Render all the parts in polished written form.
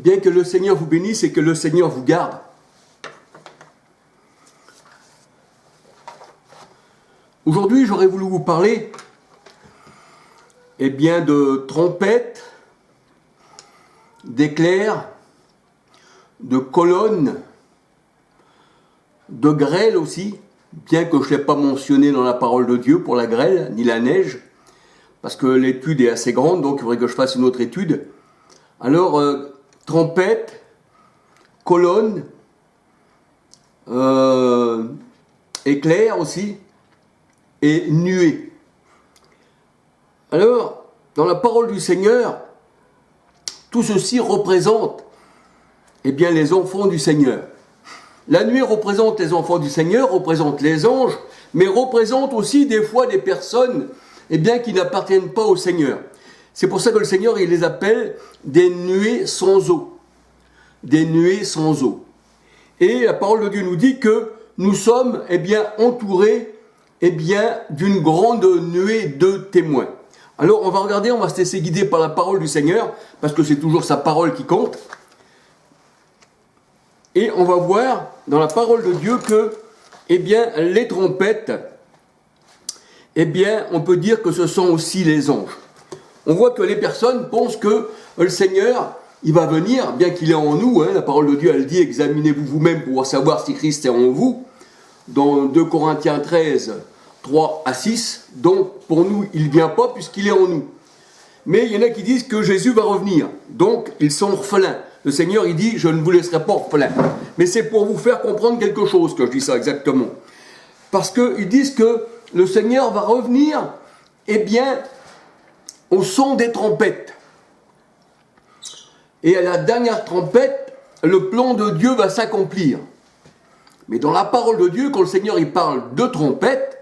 Bien que le Seigneur vous bénisse et que le Seigneur vous garde. Aujourd'hui, j'aurais voulu vous parler de trompettes, d'éclairs, de colonnes, de grêle aussi, bien que je ne l'ai pas mentionné dans la parole de Dieu pour la grêle, ni la neige, parce que l'étude est assez grande, donc il faudrait que je fasse une autre étude. Alors, trompettes, colonnes, éclairs aussi, et nuées. Alors, dans la parole du Seigneur, tout ceci représente les enfants du Seigneur. La nuée représente les enfants du Seigneur, représente les anges, mais représente aussi des fois des personnes qui n'appartiennent pas au Seigneur. C'est pour ça que le Seigneur, il les appelle des nuées sans eau. Des nuées sans eau. Et la parole de Dieu nous dit que nous sommes entourés d'une grande nuée de témoins. Alors on va regarder, on va se laisser guider par la parole du Seigneur, parce que c'est toujours sa parole qui compte. Et on va voir dans la parole de Dieu que les trompettes, on peut dire que ce sont aussi les anges. On voit que les personnes pensent que le Seigneur, il va venir, bien qu'il est en nous, la parole de Dieu, elle dit, examinez-vous vous-même pour savoir si Christ est en vous, dans 2 Corinthiens 13, 3 à 6, donc pour nous, il ne vient pas puisqu'il est en nous. Mais il y en a qui disent que Jésus va revenir, donc ils sont orphelins. Le Seigneur, il dit, je ne vous laisserai pas orphelins. Mais c'est pour vous faire comprendre quelque chose que je dis ça exactement. Parce qu'ils disent que le Seigneur va revenir, au son des trompettes. Et à la dernière trompette, le plan de Dieu va s'accomplir. Mais dans la parole de Dieu, quand le Seigneur il parle de trompette,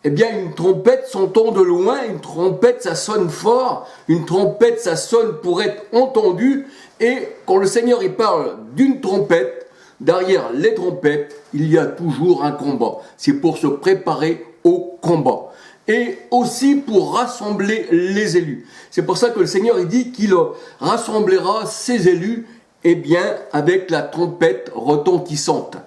une trompette s'entend de loin, une trompette ça sonne fort, une trompette ça sonne pour être entendu, et quand le Seigneur il parle d'une trompette, derrière les trompettes, il y a toujours un combat. C'est pour se préparer au combat. Et aussi pour rassembler les élus. C'est pour ça que le Seigneur il dit qu'il rassemblera ses élus avec la trompette retentissante.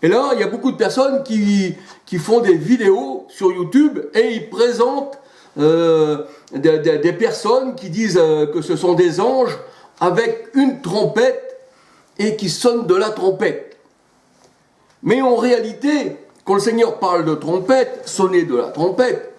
Et là, il y a beaucoup de personnes qui font des vidéos sur YouTube et ils présentent des personnes qui disent que ce sont des anges avec une trompette et qui sonnent de la trompette. Mais en réalité, quand le Seigneur parle de trompette, sonner de la trompette,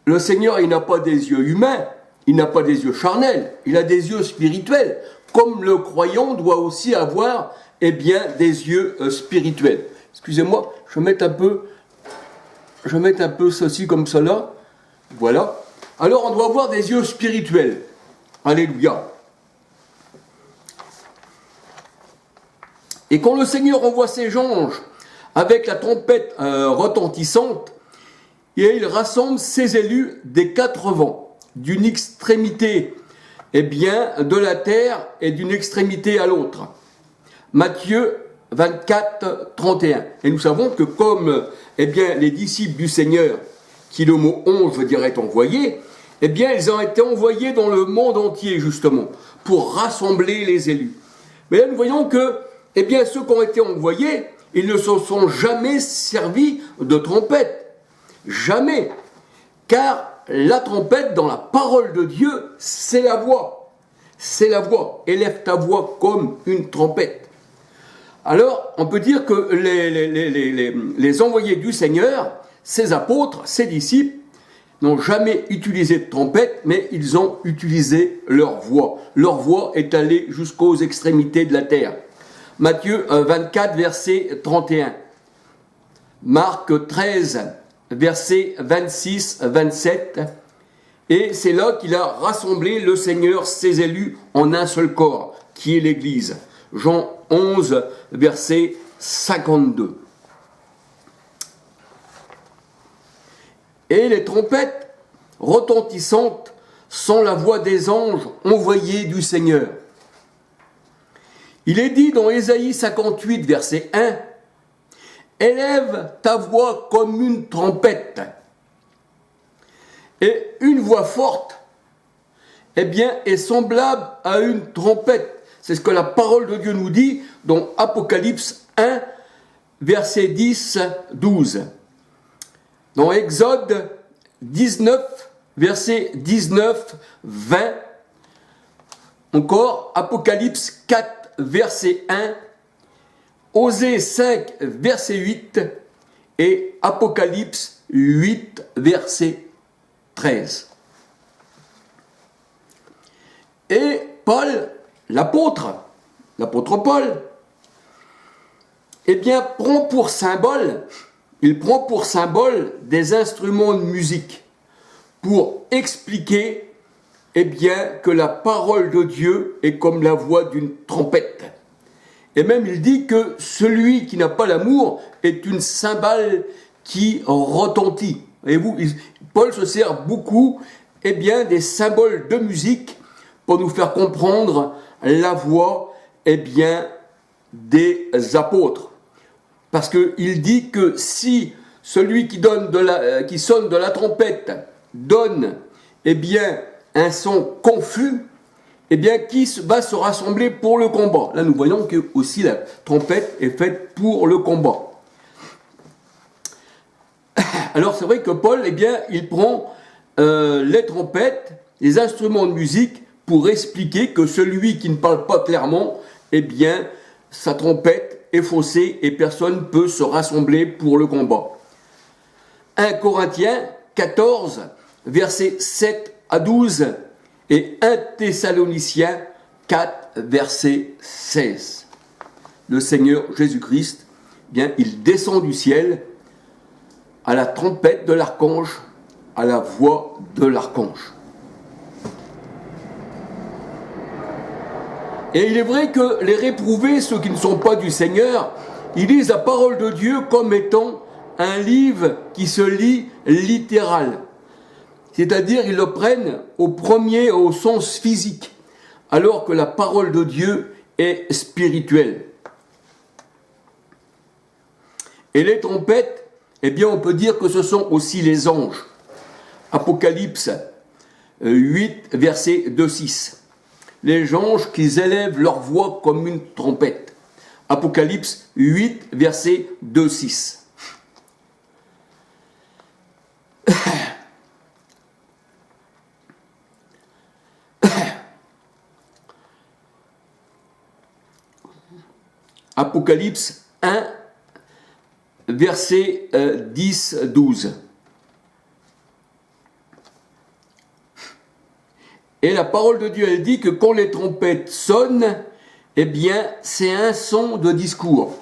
le Seigneur, il n'a pas des yeux humains, il n'a pas des yeux charnels, il a des yeux spirituels, comme le croyant doit aussi avoir des yeux spirituels. Excusez-moi, je vais mettre un peu ceci comme cela. Voilà. Alors on doit avoir des yeux spirituels. Alléluia. Et quand le Seigneur envoie ses anges avec la trompette retentissante, et il rassemble ses élus des 4 vents, d'une extrémité de la terre et d'une extrémité à l'autre. Matthieu 24, 31. Et nous savons que comme les disciples du Seigneur, qui le mot ange veut dire être envoyés, ils ont été envoyés dans le monde entier justement, pour rassembler les élus. Mais là nous voyons que ceux qui ont été envoyés, ils ne se sont jamais servis de trompette. Jamais. Car la trompette, dans la parole de Dieu, c'est la voix. C'est la voix. Élève ta voix comme une trompette. Alors, on peut dire que les envoyés du Seigneur, ses apôtres, ses disciples, n'ont jamais utilisé de trompette, mais ils ont utilisé leur voix. Leur voix est allée jusqu'aux extrémités de la terre. Matthieu 24, verset 31. Marc 13, verset 26, 27. Et c'est là qu'il a rassemblé le Seigneur, ses élus, en un seul corps, qui est l'Église. Jean 11, verset 52. Et les trompettes retentissantes sont la voix des anges envoyés du Seigneur. Il est dit dans Ésaïe 58, verset 1, « Élève ta voix comme une trompette. » Et une voix forte eh bien, est semblable à une trompette. C'est ce que la parole de Dieu nous dit dans Apocalypse 1, verset 10, 12. Dans Exode 19, verset 19, 20. Encore Apocalypse 4, verset 1. Osée 5, verset 8. Et Apocalypse 8, verset 13. Et Paul, l'apôtre Paul, eh bien, prend pour symbole des instruments de musique pour expliquer, eh bien, que la parole de Dieu est comme la voix d'une trompette. Et même il dit que celui qui n'a pas l'amour est une cymbale qui retentit. Voyez-vous, Paul se sert beaucoup, eh bien, des symboles de musique pour nous faire comprendre la voix, eh bien, des apôtres. Parce qu'il dit que si celui qui sonne de la trompette donne, eh bien, un son confus, eh bien, qui va se rassembler pour le combat. Là, nous voyons que aussi la trompette est faite pour le combat. Alors, c'est vrai que Paul, eh bien, il prend les trompettes, les instruments de musique, pour expliquer que celui qui ne parle pas clairement, eh bien, sa trompette est faussée et personne ne peut se rassembler pour le combat. 1 Corinthiens 14, versets 7 à 12 et 1 Thessaloniciens 4, verset 16. Le Seigneur Jésus-Christ, eh bien, il descend du ciel à la trompette de l'archange, à la voix de l'archange. Et il est vrai que les réprouvés, ceux qui ne sont pas du Seigneur, ils lisent la parole de Dieu comme étant un livre qui se lit littéral. C'est-à-dire, ils le prennent au sens physique, alors que la parole de Dieu est spirituelle. Et les trompettes, eh bien, on peut dire que ce sont aussi les anges. Apocalypse 8, verset 2, 6. Les anges qui élèvent leur voix comme une trompette. Apocalypse 8, verset 2, 6. Apocalypse 1, verset 10, 12. Et la parole de Dieu, elle dit que quand les trompettes sonnent, eh bien, c'est un son de discours.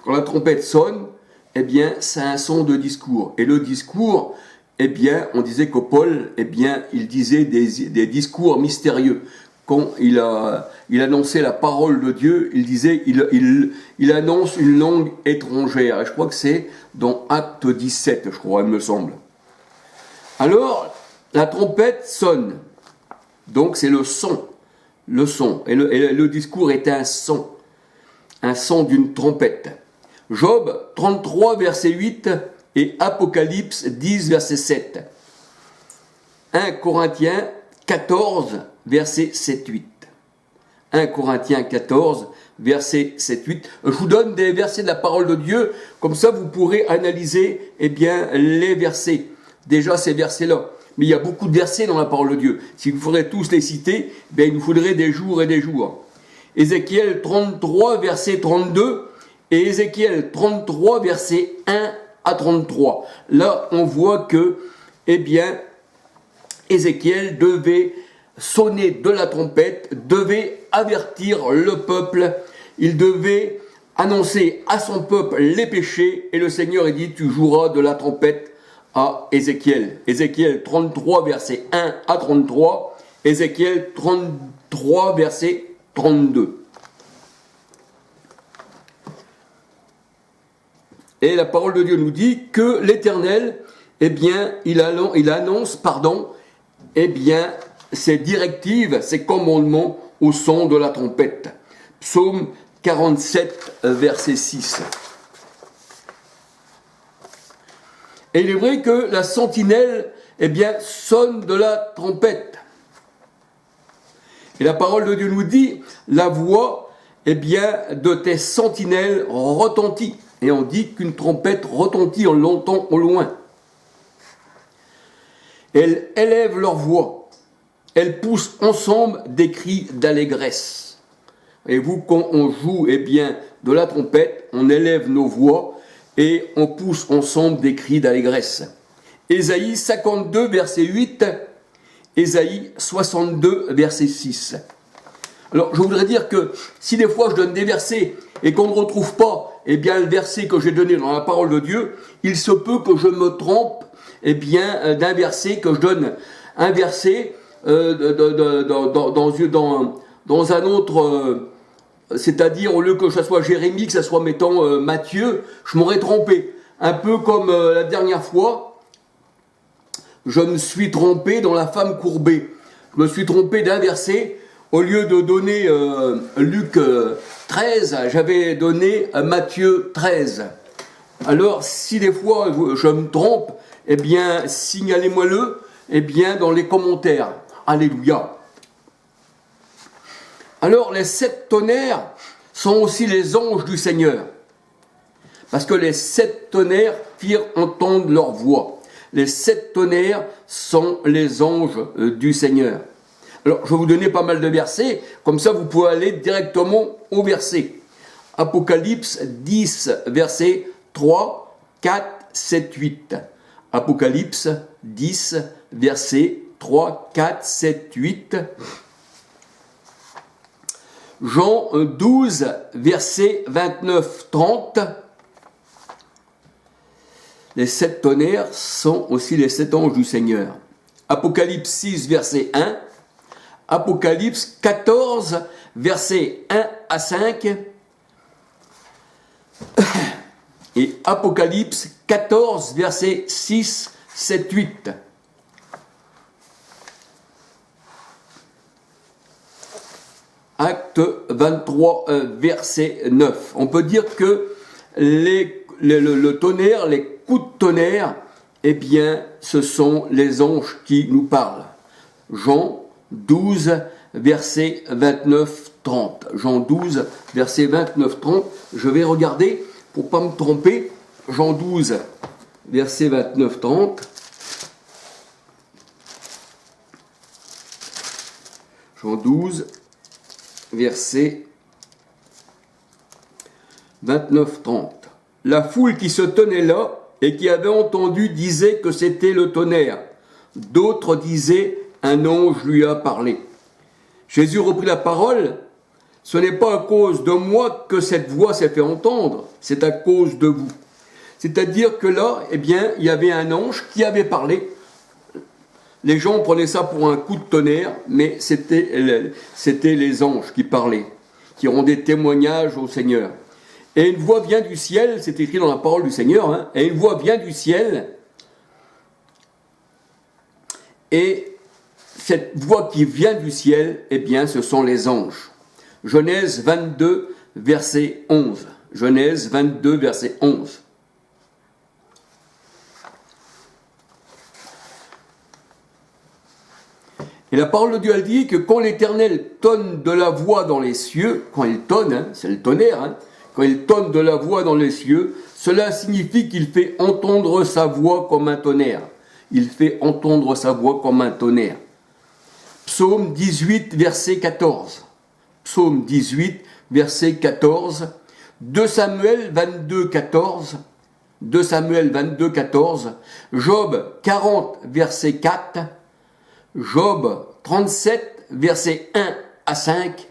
Quand la trompette sonne, eh bien, c'est un son de discours. Et le discours, eh bien, on disait que Paul, eh bien, il disait des discours mystérieux. Quand il annonçait la parole de Dieu, il disait, il annonce une langue étrangère. Et je crois que c'est dans Acte 17, je crois, il me semble. Alors, la trompette sonne. Donc c'est le son. Et le discours est un son d'une trompette. Job 33, verset 8 et Apocalypse 10, verset 7. 1 Corinthiens 14, verset 7-8. 1 Corinthiens 14, verset 7-8. Je vous donne des versets de la parole de Dieu, comme ça vous pourrez analyser, eh bien, les versets. Déjà ces versets-là. Mais il y a beaucoup de versets dans la parole de Dieu. S'il faudrait tous les citer, ben, il nous faudrait des jours et des jours. Ézéchiel 33, verset 32 et Ézéchiel 33, verset 1 à 33. Là, on voit que, eh bien, Ézéchiel devait sonner de la trompette, devait avertir le peuple, il devait annoncer à son peuple les péchés, et le Seigneur a dit, tu joueras de la trompette à Ézéchiel. Ézéchiel 33, verset 1 à 33, Ézéchiel 33, verset 32. Et la parole de Dieu nous dit que l'Éternel, eh bien, il annonce, eh bien, ses directives, ses commandements au son de la trompette. Psaume 47, verset 6. Et il est vrai que la sentinelle, eh bien, sonne de la trompette. Et la parole de Dieu nous dit, la voix, eh bien, de tes sentinelles retentit. Et on dit qu'une trompette retentit, on l'entend au loin. Elles élèvent leur voix. Elles poussent ensemble des cris d'allégresse. Et vous, quand on joue, eh bien, de la trompette, on élève nos voix et on pousse ensemble des cris d'allégresse. Ésaïe 52, verset 8, Ésaïe 62, verset 6. Alors, je voudrais dire que si des fois je donne des versets et qu'on ne retrouve pas, eh bien, le verset que j'ai donné dans la parole de Dieu, il se peut que je me trompe, eh bien, d'un verset, que je donne un verset dans un autre, c'est-à-dire au lieu que ça soit Jérémie, que ça soit, mettons, Matthieu, je m'aurais trompé. Un peu comme la dernière fois, je me suis trompé dans la femme courbée. Je me suis trompé d'un verset. Au lieu de donner Luc 13, j'avais donné Matthieu 13. Alors, si des fois je me trompe, eh bien, signalez-moi-le, eh bien, dans les commentaires. Alléluia. Alors, les 7 tonnerres sont aussi les anges du Seigneur. Parce que les 7 tonnerres firent entendre leur voix. Les 7 tonnerres sont les anges du Seigneur. Alors, je vais vous donner pas mal de versets, comme ça vous pouvez aller directement au verset. Apocalypse 10, versets 3, 4, 7, 8. Apocalypse 10, versets 3, 4, 7, 8. Jean 12, versets 29, 30. Les 7 tonnerres sont aussi les 7 anges du Seigneur. Apocalypse 6, verset 1. Apocalypse 14, versets 1 à 5. Et Apocalypse 14, versets 6, 7, 8. Acte 23, verset 9. On peut dire que le tonnerre, les coups de tonnerre, eh bien, ce sont les anges qui nous parlent. Jean 12, verset 29-30. Jean 12, verset 29-30. Je vais regarder pour ne pas me tromper. Jean 12, verset 29-30. Jean 12, verset 29-30. La foule qui se tenait là et qui avait entendu disait que c'était le tonnerre. D'autres disaient un ange lui a parlé. Jésus reprit la parole. Ce n'est pas à cause de moi que cette voix s'est fait entendre, c'est à cause de vous. C'est-à-dire que là, eh bien, il y avait un ange qui avait parlé. Les gens prenaient ça pour un coup de tonnerre, mais c'était les anges qui parlaient, qui rendaient témoignage au Seigneur. Et une voix vient du ciel, c'est écrit dans la parole du Seigneur, hein, et une voix vient du ciel, et cette voix qui vient du ciel, eh bien, ce sont les anges. Genèse 22, verset 11. Genèse 22, verset 11. Et la parole de Dieu a dit que quand l'Éternel tonne de la voix dans les cieux, quand il tonne, hein, c'est le tonnerre, hein, quand il tonne de la voix dans les cieux, cela signifie qu'il fait entendre sa voix comme un tonnerre. Il fait entendre sa voix comme un tonnerre. Psaume 18, verset 14. Psaume 18, verset 14. 2 Samuel 22, 14. 2 Samuel 22, 14. Job 40, verset 4. Job 37, verset 1 à 5.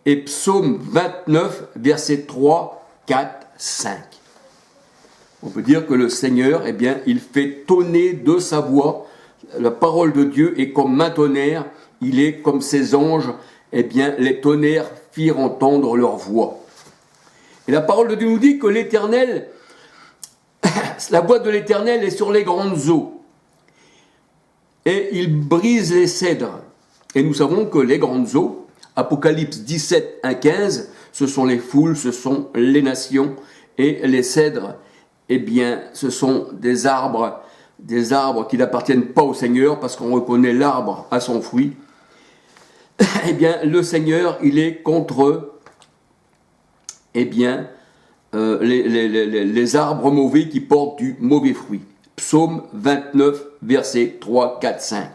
Et Psaume 29, verset 3, 4, 5. On peut dire que le Seigneur, eh bien, il fait tonner de sa voix. La parole de Dieu est comme un tonnerre. Il est comme ces anges. Eh bien, les tonnerres firent entendre leur voix. Et la parole de Dieu nous dit que l'Éternel, la voix de l'Éternel est sur les grandes eaux. Et il brise les cèdres. Et nous savons que les grandes eaux, Apocalypse 17, 1, 15, ce sont les foules, ce sont les nations. Et les cèdres, eh bien, ce sont des arbres qui n'appartiennent pas au Seigneur, parce qu'on reconnaît l'arbre à son fruit. eh bien, le Seigneur, il est contre, eh bien, les arbres mauvais qui portent du mauvais fruit. Psaume 29, versets 3, 4, 5.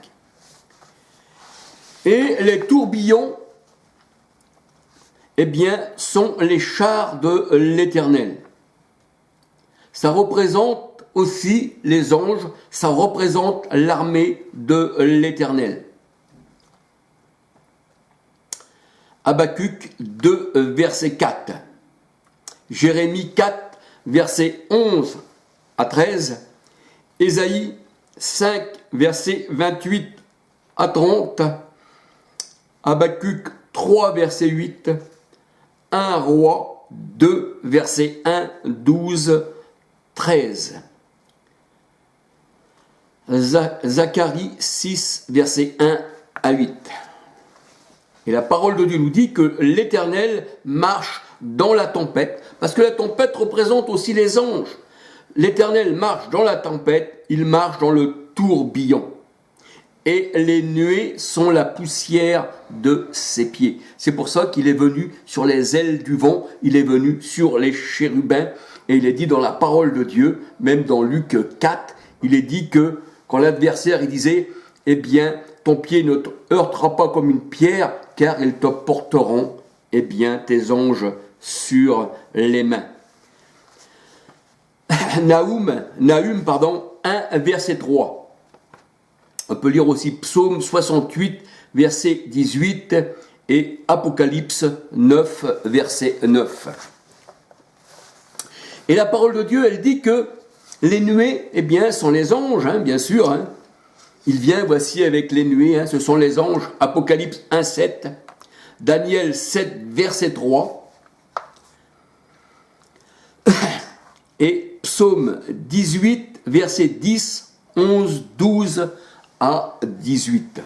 Et les tourbillons, eh bien, sont les chars de l'Éternel. Ça représente aussi les anges, ça représente l'armée de l'Éternel. Habakkuk 2, verset 4. Jérémie 4, versets 11 à 13. Ésaïe 5, versets 28 à 30. Habakkuk 3, verset 8. 1 Roi 2, verset 1, 12, 13. Zacharie 6, verset 1 à 8. Et la parole de Dieu nous dit que l'Éternel marche dans la tempête, parce que la tempête représente aussi les anges. L'Éternel marche dans la tempête, il marche dans le tourbillon. Et les nuées sont la poussière de ses pieds. C'est pour ça qu'il est venu sur les ailes du vent, il est venu sur les chérubins, et il est dit dans la parole de Dieu, même dans Luc 4, il est dit que quand l'adversaire il disait, eh bien, ton pied ne te heurtera pas comme une pierre, car ils te porteront, eh bien, tes anges sur les mains. Nahum, 1, verset 3. On peut lire aussi Psaume 68, verset 18 et Apocalypse 9, verset 9. Et la parole de Dieu, elle dit que les nuées, eh bien, sont les anges, bien sûr. Il vient, voici, avec les nuées, ce sont les anges. Apocalypse 1, 7. Daniel 7, verset 3. Et Psaume 18, verset 10, 11, 12 à 18.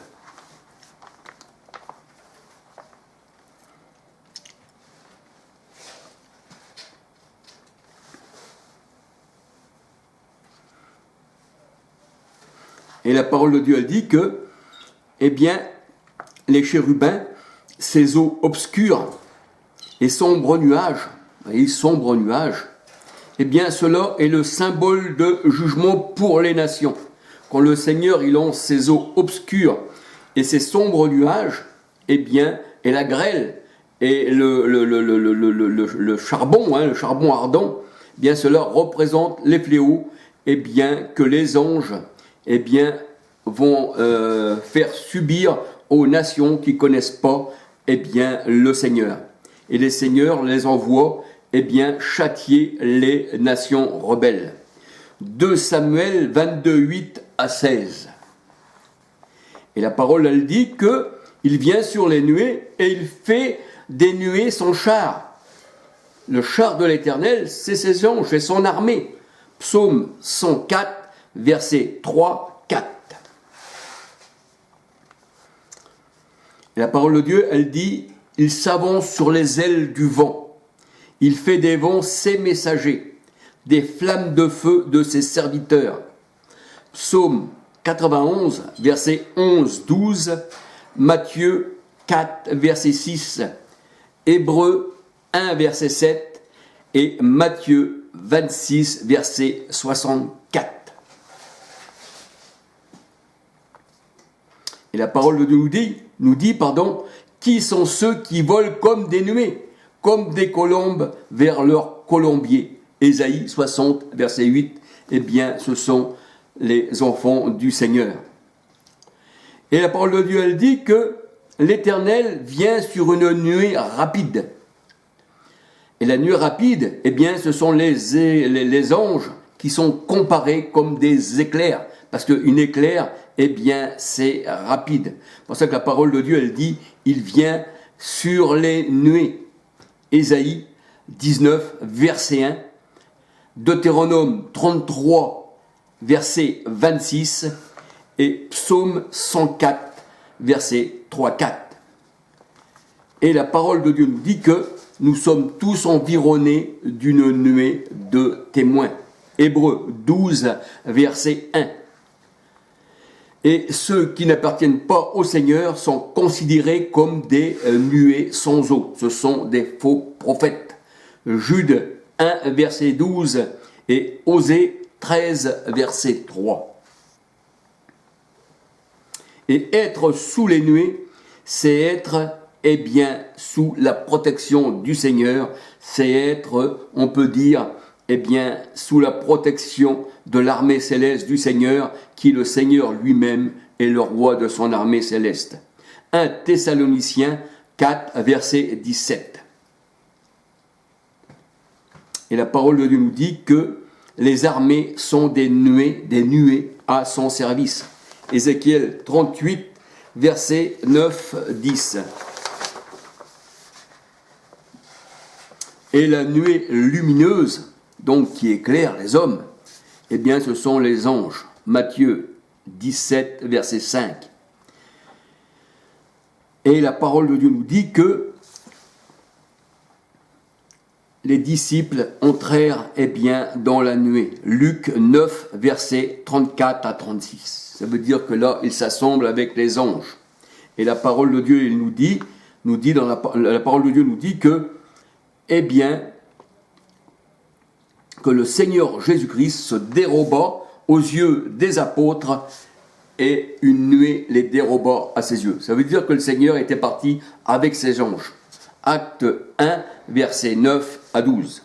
Et la parole de Dieu, elle dit que, eh bien, les chérubins, ces eaux obscures et sombres nuages, eh bien, cela est le symbole de jugement pour les nations. Quand le Seigneur, il lance ses eaux obscures et ses sombres nuages, eh bien, et la grêle et le charbon, le charbon ardent, eh bien, cela représente les fléaux, eh bien, que les anges, eh bien, vont faire subir aux nations qui ne connaissent pas, eh bien, le Seigneur. Et les seigneurs les envoient, eh bien, châtier les nations rebelles. 2 Samuel 22, 8 à 16. Et la parole, elle dit que il vient sur les nuées et il fait des nuées son char. Le char de l'Éternel, c'est ses anges, c'est son armée. Psaume 104, versets 3, 4. Et la parole de Dieu, elle dit, il s'avance sur les ailes du vent. Il fait des vents ses messagers, des flammes de feu de ses serviteurs. Psaume 91, verset 11, 12, Matthieu 4, verset 6, Hébreux 1, verset 7 et Matthieu 26, verset 64. Et la parole de Dieu nous dit, qui sont ceux qui volent comme des nuées, comme des colombes vers leur colombier. Ésaïe 60, verset 8, eh bien, ce sont les enfants du Seigneur. Et la parole de Dieu, elle dit que l'Éternel vient sur une nuée rapide. Et la nuée rapide, eh bien, ce sont les anges qui sont comparés comme des éclairs. Parce qu'une éclair, eh bien, c'est rapide. C'est pour ça que la parole de Dieu, elle dit, il vient sur les nuées. Ésaïe 19, verset 1. Deutéronome 33, verset 26. Et Psaume 104, verset 3-4. Et la parole de Dieu nous dit que nous sommes tous environnés d'une nuée de témoins. Hébreux 12, verset 1. Et ceux qui n'appartiennent pas au Seigneur sont considérés comme des nuées sans eau. Ce sont des faux prophètes. Jude 1, verset 12 et Osée 13, verset 3. Et être sous les nuées, c'est être, eh bien, sous la protection du Seigneur. C'est être, on peut dire, eh bien, sous la protection de l'armée céleste du Seigneur, qui le Seigneur lui-même est le roi de son armée céleste. 1 Thessaloniciens 4, verset 17. Et la parole de Dieu nous dit que les armées sont des nuées à son service. Ézéchiel 38, verset 9-10. Et la nuée lumineuse, donc qui éclaire les hommes, eh bien ce sont les anges. Matthieu 17, verset 5. Et la parole de Dieu nous dit que les disciples entrèrent, eh bien, dans la nuée. Luc 9, verset 34 à 36. Ça veut dire que là, ils s'assemblent avec les anges. Et la parole de Dieu, il nous dit dans la parole de Dieu nous dit que, eh bien, que le Seigneur Jésus-Christ se déroba aux yeux des apôtres et une nuée les déroba à ses yeux. Ça veut dire que le Seigneur était parti avec ses anges. Acte 1, versets 9 à 12.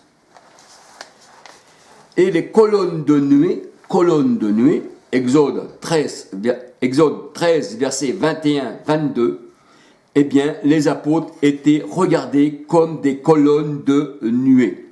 Et les colonnes de nuée, Exode 13, versets 21-22, eh bien, les apôtres étaient regardés comme des colonnes de nuée.